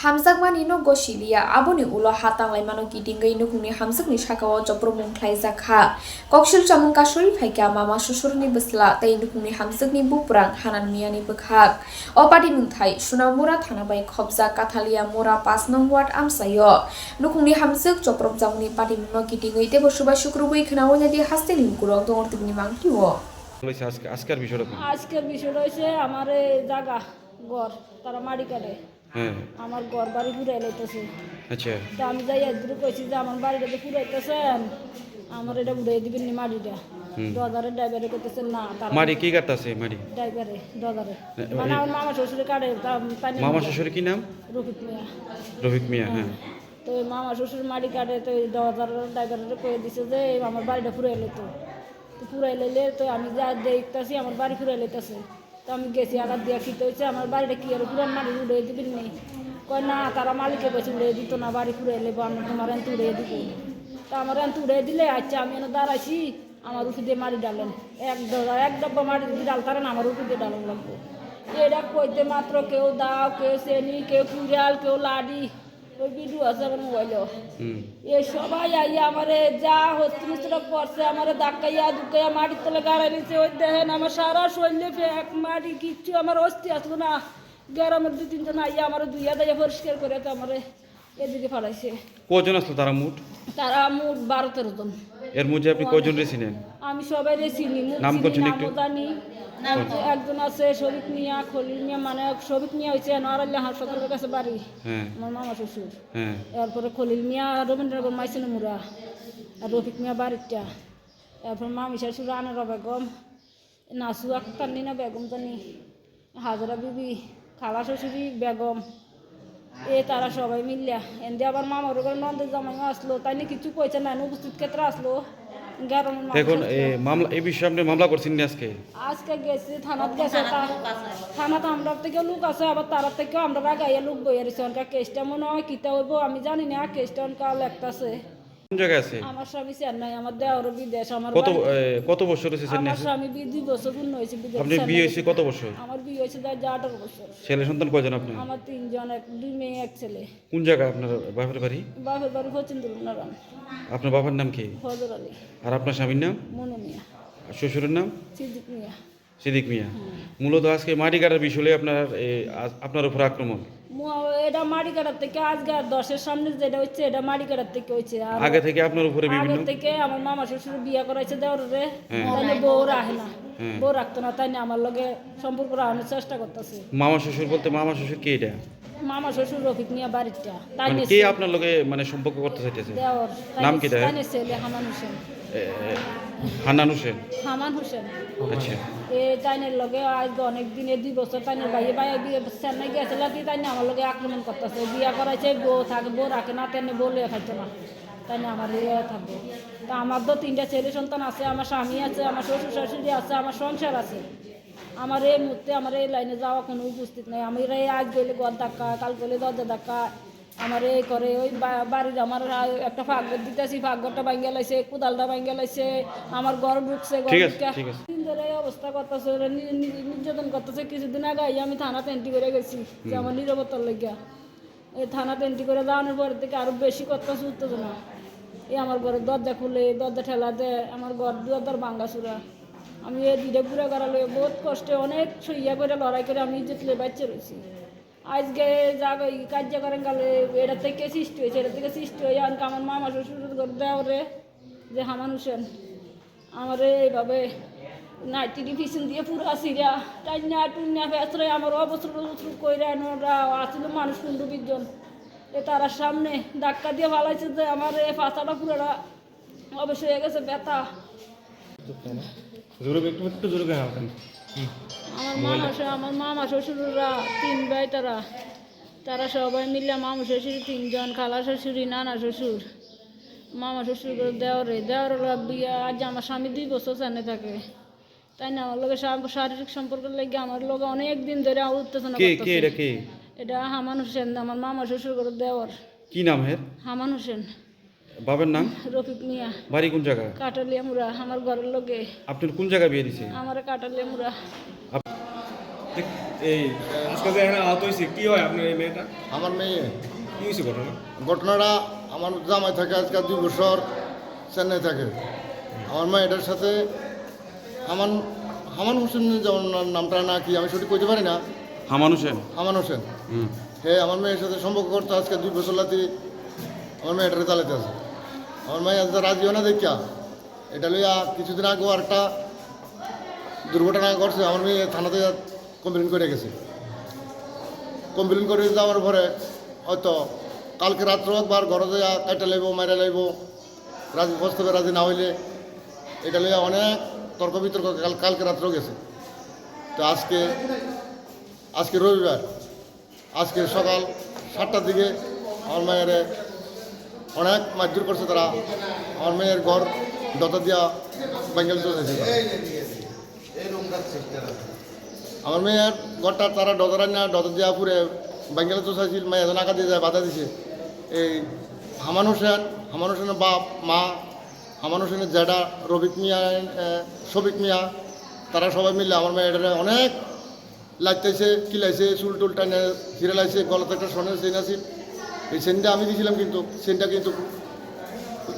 Hamzakmani no gosilia aboni ulo hatang laimano gidingai no kuni hamzakni sakao jopro mungklai zakha kokshil chamung kasuri phaika mama susurni besla tai no kuni hamzakni buprang hanan miani bekhak opadi mungthai sunamura thanabai khobja kathalia mura 5 nong ward amsayo no kuni hamzak jopro jamuni padi no gidingai te bosuba shukrubai khnawo jadi hasteni kurok dongortibni mangtiwo আজকের বিষয়টা হচ্ছে আমার জায়গা ঘর তারা মাটি কাটে আমার ঘর বাড়ি ফুরাই লাইতেছে আচ্ছা তো আমি যাই একদিন কইছি যে আমার বাড়িটা তো ফুরাইতেছেন আমার এটা উড়াই দিবেন নি মাটিটা দরজারের ড্রাইভারে করতেছেন না তারা মাটি কি কাটতাছে মাটি ড্রাইভারে দরজারে মানে আমার মামা শ্বশুরে কাটে মামা শ্বশুর কি নাম রফিক মিয়া হ্যাঁ তো মামা শ্বশুর মাটি কাটে তো দরজারের ড্রাইভারে কয়ে দিছে যে আমার বাড়িটা ফুরাই লাইতো তো ফুরাই লাইলে তো আমি যা দেখতেছি আমার বাড়ি ফুরাই লাইতেছে তো আমি গেছি আঘাত দিয়ে খিতে হয়েছে আমার বাড়িটা কি আর পুরান মাটি উড়িয়ে দিবেন নি কয় না তারা মালিকে বসে উড়িয়ে দিত না বাড়ি ফুরাই লেবো আমি তোমার এত উড়িয়ে দিব তো আমার এত উড়িয়ে দিলে আচ্ছা আমি এনে দাঁড়াইছি আমার উঠে দিয়ে মাটি ডালেন এক ডব্বা মাটি যদি ডালতারেন আমার উঠে দিয়ে ডালন লাগবো এটা কইতে মাত্র কেউ দাও কেউ চেনি কেউ কুড়াল কেউ লাডি ওই ভিডিও আছে আমার মোবাইলেও এ সবাই আইয়া আমারে যা হস্তিমিস্ত্রা করছে আমারে ধাক্কাইয়া ধুকাইয়া মাটির তলে গাড়াই নিচ্ছে ওই দেখেন আমার সারা শরীরে ফেক মাটি কিচ্ছু আমার অস্থি আসলো না গ্রামের 2-3 জন আইয়া আমার দুইয়া দাইয়া পরিষ্কার করে তো আমারে এদিকে ফালাইছে কজন আসলো তারা মোট 12-13 জন এর মধ্যে আপনি কজন রেছিলেন আমি সবাই চিনি নাম কোনছেন একটু জানি একজন আছে শরীফ মিয়া খলিল মিয়া মানে শরীফ মিয়া হয়েছে নরাল্লা হাসপাতালের কাছে বাড়ি আমার মামা শ্বশুর এরপরে খলিল মিয়া রবীন্দ্রনগর মাইসেন মুরা আর রফিক মিয়া বাড়িটা এরপর মামি শাশুর আনারা বেগম নাসু আক্তার নিনা বেগম জানি হাজরা বিবি খালা শ্বশুরি বেগম তারা সবাই মিলিয়া এনে আবার মামার ঘরে নন্দের জামাইও আসলো তাই নিয়ে কিছু কইছে না উপস্থিত ক্ষেত্রে আসলো দেখুন এই বিষয়ে আপনি মামলা করছেন আজকে গেছি থানাত গেছে থানাতে আমরা থেকে লোক আছে আবার তারা থেকেও আমরা গাইয়া লোক বইয়া দিছি অনকা কেসটা মনে হয় কিতা হইব আমি জানি না কেসটা অনকা লেখতাছে কোন জায়গায় আছে আমার স্বামী চেন্নাই আমার দেওর বিদেশ আমার কত বছর হয়েছে চেন্নাই আমার স্বামী 2 বছর পূর্ণ হয়েছে বিদেশ আপনি বিয়ে হয়েছে কত বছর আমার বিয়ে হয়েছে 18 বছর ছেলে সন্তান কয়জন আপনি আমার 3 জন 2 মেয়ে 1 ছেলে কোন জায়গা আপনার বাপের বাড়ি ফচিন্দ্রনারায়ণ আপনার বাবার নাম কি ফজর আলী আর আপনার স্বামীর নাম মনু মিয়া শ্বশুরের নাম সিদ্দিক মিয়া মূলত আজকে মাটি কাটার বিষয়ে আপনার উপর আক্রমণ এটা মাটি কাটার থেকে আজকে 10-এর সামনে যেটা হচ্ছে এটা মাটি কাটার থেকে হচ্ছে আগে থেকে আপনার উপরে বিভিন্ন আগে থেকে আমার মামা শ্বশুর বিয়ে করাইছে দেওরে তাইলে বউ রাখে না বউ রাখতো না তাই না আমার লগে সম্পর্ক রাখানোর চেষ্টা করতেছে মামা শ্বশুর বলতে মামা শ্বশুর কে এটা মামা শ্বশুর রফিক মিয়া বাড়িটা তাই কে আপনার লগে মানে সম্পর্ক করতে চাইতেছে দেওর নাম কি তাই ছেলে হামান হোসেন হামান হোসেন আচ্ছা তাইনের লগে আজ অনেক দিনে 2 বছর তাইনের ভাই বিয়ে চেন্নাই গেছিল কি তাই আমার লগে আক্রমণ করতেছে বিয়ে করাইছে বউ থাকে বউ রাখে না তেনে বলে খাইতো না তাই না আমার থাকবো তা আমার তো 3টা ছেলে সন্তান আছে আমার স্বামী আছে আমার শ্বশুর শাশুড়ি আছে আমার সংসার আছে আমার এই মুহূর্তে আমার এই লাইনে যাওয়া কোনো উপস্থিত নেই আমি আজ গেলে ঘর ধাক্কা কাল গেলে দরজা ধাক্কা আমার এই করে ওই বাড়ির আমার একটা ফাঁকঘর দিতেছি ফাঁকঘরটা ভাঙ্গা লাইছে কোদালটা ভাঙ্গা লাইছে আমার ঘর ঢুকছে দিন ধরে এই অবস্থা করতেছে নির্যাতন করতেছে কিছুদিন আগে আমি থানাতে এন্ট্রি করে গেছি যে আমার নিরাপত্তার লেগিয়া এই থানাতে এন্ট্রি করে যাওয়ানোর পর থেকে আরো বেশি করতেছে উত্তেজনা আমার ঘরের দরজা খুলে দরজা ঠেলা দেয় আমার ঘর দুয়ার ভাঙ্গা চূড়া আমি এই দিদে ঘুরে গড়ালে বহুত কষ্টে অনেক ইয়া করে লড়াই করে আমি জিতলে বাচ্চা রয়েছি আজকে যাবে কার্য করেন গেলে এটা থেকে সৃষ্টি হয়েছে এটা থেকে সৃষ্টি হয়ে আমার মামা শ্বশুর দেওরে যে হামান হোসেন আমার এইভাবে নাইটি পিছন দিয়ে পুরো সিরিয়া টাইনা টুন্না ফেসরে আমার অবসর কইরা আসলে মানুষ 15-20 জন তারা সামনে ধাক্কা দিয়ে ভালাইছে যে আমার এই পাছাটা পুরোটা অবশ্য হয়ে গেছে ব্যথা আমার মামা শ্বশুররা 3 ভাই তারা সবাই মিলে মামা শ্বশুর 3 জন খালা শ্বশুরি নানা শ্বশুর মামা শ্বশুর দেওরে বিয়ে আজ আমার স্বামী 2 বছর চেন্নাই থাকে তাই না আমার লোকের শারীরিক সম্পর্কের লেগে আমার লোক অনেক দিন ধরে উত্তেজনা করতেছে এটা হামান হোসেন আমার মামা শ্বশুর দেওর কি নাম হামান হোসেন বাবার নাম রফিক মিয়া বাড়ি কোন জায়গা কাটালিয়া মুরা আমার ঘরের লোকে আপনার কোন জায়গা বিয়ে দিছে আমার কাটালিয়া মুরা এই আজকে যে এখানে আহত হয়েছে কি হয় আপনার এই মেয়েটা? আমার মেয়ে কি হয়েছে ঘটনা? ঘটনাটা আমার জামাই থাকে আজকে 2 বছর চেন্নাই থাকে। আমার মেয়েটার সাথে হামান হামান হোসেন যেমন নামটা না কি আমি সঠিক কইতে পারি না। হামান হোসেন। হামান হোসেন হুম। হে আমার মেয়ের সাথে সম্পর্ক করতে আজকে 2 বছর লাতি আমার মেয়েটারে চালাতে আছে। আমার মেয়ে আজ রাজিও না দেখিয়া এটা লইয়া কিছুদিন আগেও একটা দুর্ঘটনা ঘটছে। আমার মেয়ে থানাতে কমপ্লেন করে গেছে। কমপ্লেন করে যাওয়ার পরে হয়তো কালকে রাত্র একবার ঘরে যাইয়া কাটা লাইব মাইরা লাইব রাজি প্রস্তাবে রাজি না হইলে এটা লইয়া অনেক তর্ক বিতর্ক কালকে রাত্রেও গেছে। তো আজকে রবিবার আজকে সকাল 7টার দিকে আমার মেয়ের অনেক মারধর করছে তারা। আমার মেয়ের ঘর দতা দিয়া বেঙ্গল চলেছে। আমার মেয়ের ঘরটা তারা ডদর দিয়া পুরে বেঙ্গলে তো চাইছিল। মেয়ে এজন আঁকা দিয়ে যায় বাধা দিছে। এই হামান হোসেনের বাপ মা, হামান হোসেনের জ্যাডা রবিক মিয়া, শফিক মিয়া, তারা সবাই মিলে আমার মেয়েটারে অনেক লাগতেছে, কিলাইছে, চুল টুল টানে হিরে লাইছে, গলাতে একটা সোনের চেন আছে। এই চেনটা আমি দিয়েছিলাম কিন্তু চেনটা কিন্তু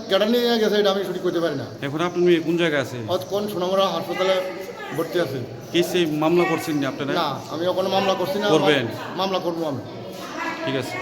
কেটে নিয়ে গেছে, এটা আমি সঠিক করতে পারি না। এখন আপনার মেয়ে কোন জায়গায় আছে? কোন সোনামুড়া হাসপাতালে ভর্তি আছে। কেসে মামলা করছেন নি আপনারা? না আমি কোনো মামলা করছি না। করবেন? মামলা করবো আমি। ঠিক আছে।